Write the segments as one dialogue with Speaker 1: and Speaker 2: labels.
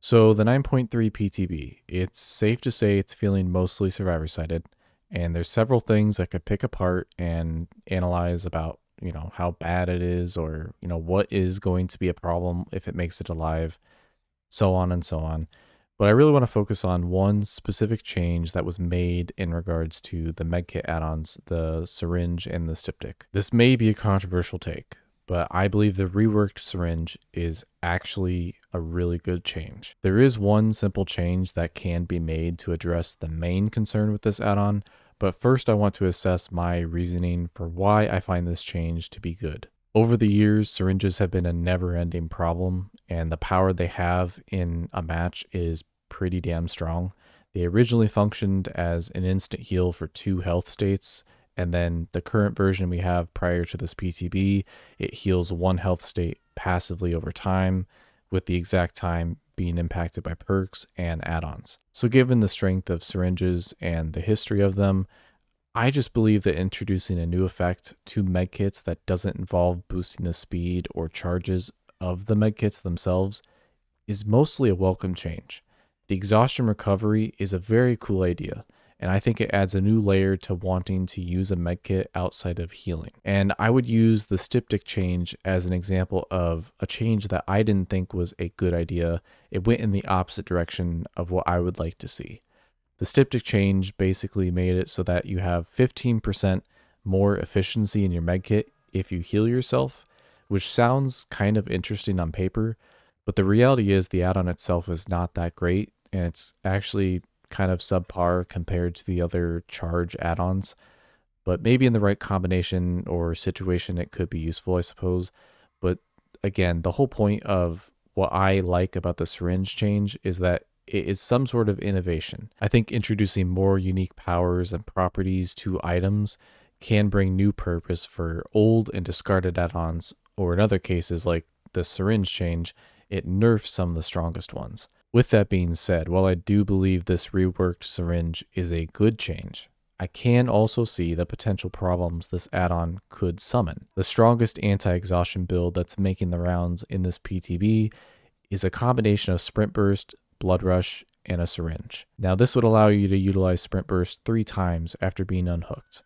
Speaker 1: So the 9.3 PTB, it's safe to say it's feeling mostly survivor-sided, and there's several things I could pick apart and analyze about, how bad it is or, what is going to be a problem if it makes it alive, so on and so on. But I really want to focus on one specific change that was made in regards to the medkit add-ons, the Syringe and the Styptic. This may be a controversial take, but I believe the reworked Syringe is actually a really good change. There is one simple change that can be made to address the main concern with this add-on, but first I want to assess my reasoning for why I find this change to be good. Over the years, syringes have been a never-ending problem, and the power they have in a match is pretty damn strong. They originally functioned as an instant heal for 2 health states, and then the current version we have prior to this PTB, it heals 1 health state passively over time, with the exact time being impacted by perks and add-ons. So given the strength of syringes and the history of them, I just believe that introducing a new effect to medkits that doesn't involve boosting the speed or charges of the medkits themselves is mostly a welcome change. The exhaustion recovery is a very cool idea, and I think it adds a new layer to wanting to use a medkit outside of healing. And I would use the Styptic change as an example of a change that I didn't think was a good idea. It went in the opposite direction of what I would like to see. The Styptic change basically made it so that you have 15% more efficiency in your medkit if you heal yourself, which sounds kind of interesting on paper, but the reality is the add-on itself is not that great, and it's actually kind of subpar compared to the other charge add-ons. But maybe in the right combination or situation, it could be useful, I suppose. But again, the whole point of what I like about the syringe change is that it is some sort of innovation. I think introducing more unique powers and properties to items can bring new purpose for old and discarded add-ons, or in other cases like the syringe change, it nerfs some of the strongest ones. With that being said, while I do believe this reworked syringe is a good change, I can also see the potential problems this add-on could summon. The strongest anti-exhaustion build that's making the rounds in this PTB is a combination of Sprint Burst, Blood Rush, and a Syringe. Now this would allow you to utilize Sprint Burst 3 times after being unhooked.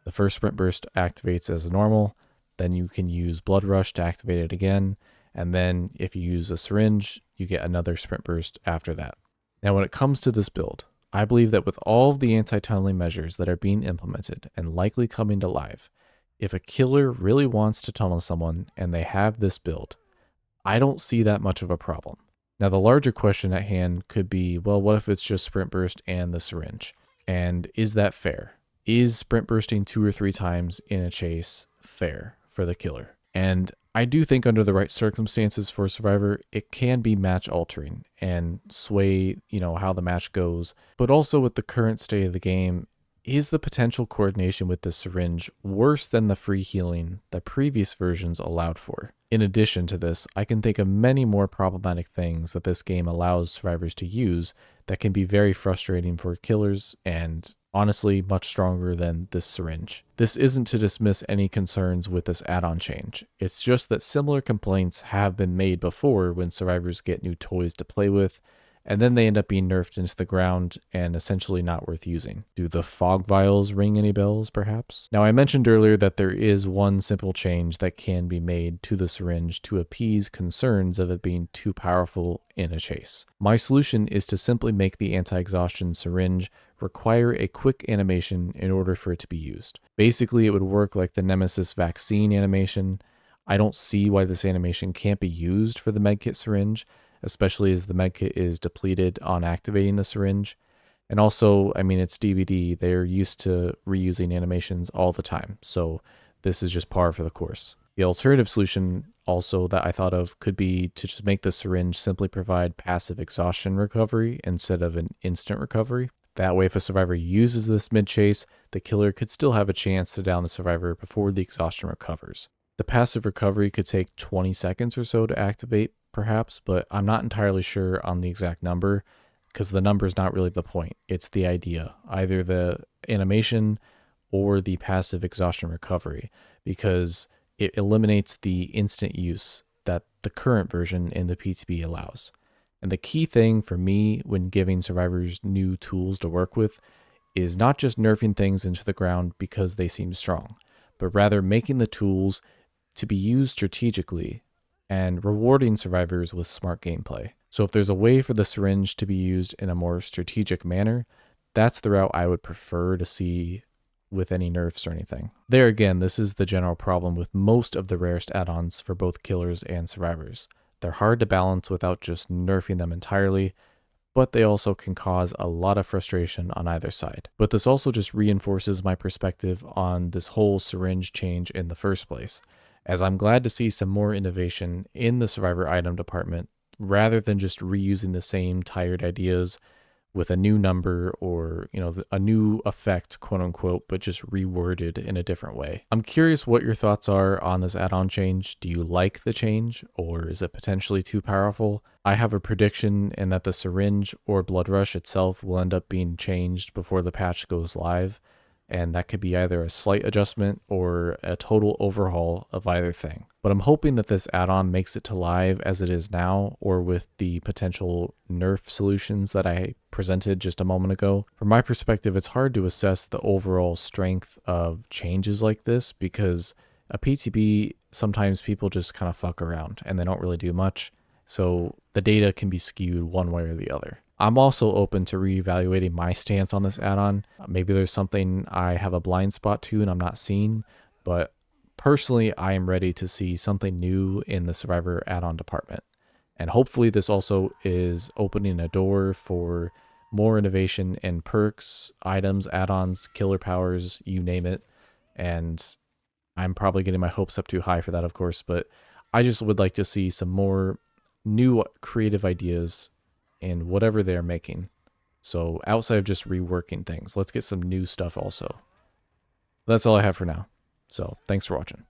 Speaker 1: The first Sprint Burst activates as normal, then you can use Blood Rush to activate it again, and then if you use a Syringe, you get another Sprint Burst after that. Now when it comes to this build, I believe that with all of the anti-tunneling measures that are being implemented and likely coming to life, if a killer really wants to tunnel someone and they have this build, I don't see that much of a problem. Now the larger question at hand could be, well, what if it's just Sprint Burst and the Syringe? And is that fair? Is Sprint Bursting 2 or 3 times in a chase fair for the killer? And I do think under the right circumstances for a survivor, it can be match altering and sway, how the match goes. But also with the current state of the game, is the potential coordination with the syringe worse than the free healing that previous versions allowed for? In addition to this, I can think of many more problematic things that this game allows survivors to use that can be very frustrating for killers and honestly much stronger than this syringe. This isn't to dismiss any concerns with this add-on change. It's just that similar complaints have been made before when survivors get new toys to play with, and then they end up being nerfed into the ground and essentially not worth using. Do the fog vials ring any bells, perhaps? Now, I mentioned earlier that there is one simple change that can be made to the syringe to appease concerns of it being too powerful in a chase. My solution is to simply make the anti-exhaustion syringe require a quick animation in order for it to be used. Basically, it would work like the Nemesis vaccine animation. I don't see why this animation can't be used for the medkit syringe, especially as the medkit is depleted on activating the syringe. And also, it's DBD, they're used to reusing animations all the time, so this is just par for the course. The alternative solution also that I thought of could be to just make the syringe simply provide passive exhaustion recovery instead of an instant recovery. That way, if a survivor uses this mid-chase, the killer could still have a chance to down the survivor before the exhaustion recovers. The passive recovery could take 20 seconds or so to activate, perhaps, but I'm not entirely sure on the exact number because the number is not really the point. It's the idea, either the animation or the passive exhaustion recovery, because it eliminates the instant use that the current version in the PTB allows. And the key thing for me when giving survivors new tools to work with is not just nerfing things into the ground because they seem strong, but rather making the tools to be used strategically and rewarding survivors with smart gameplay. So if there's a way for the syringe to be used in a more strategic manner, that's the route I would prefer to see with any nerfs or anything. There again, this is the general problem with most of the rarest add-ons for both killers and survivors. They're hard to balance without just nerfing them entirely, but they also can cause a lot of frustration on either side. But this also just reinforces my perspective on this whole syringe change in the first place, as I'm glad to see some more innovation in the survivor item department rather than just reusing the same tired ideas with a new number or, a new effect, quote unquote, but just reworded in a different way. I'm curious what your thoughts are on this add-on change. Do you like the change, or is it potentially too powerful? I have a prediction in that the syringe or blood rush itself will end up being changed before the patch goes live, and that could be either a slight adjustment or a total overhaul of either thing. But I'm hoping that this add-on makes it to live as it is now, or with the potential nerf solutions that I presented just a moment ago. From my perspective, it's hard to assess the overall strength of changes like this because a PTB, sometimes people just kind of fuck around and they don't really do much. So the data can be skewed one way or the other. I'm also open to reevaluating my stance on this add-on. Maybe there's something I have a blind spot to and I'm not seeing, but personally, I am ready to see something new in the Survivor add-on department. And hopefully this also is opening a door for more innovation in perks, items, add-ons, killer powers, you name it. And I'm probably getting my hopes up too high for that, of course, but I just would like to see some more new creative ideas in whatever they're making. So outside of just reworking things, let's get some new stuff also. That's all I have for now. So thanks for watching.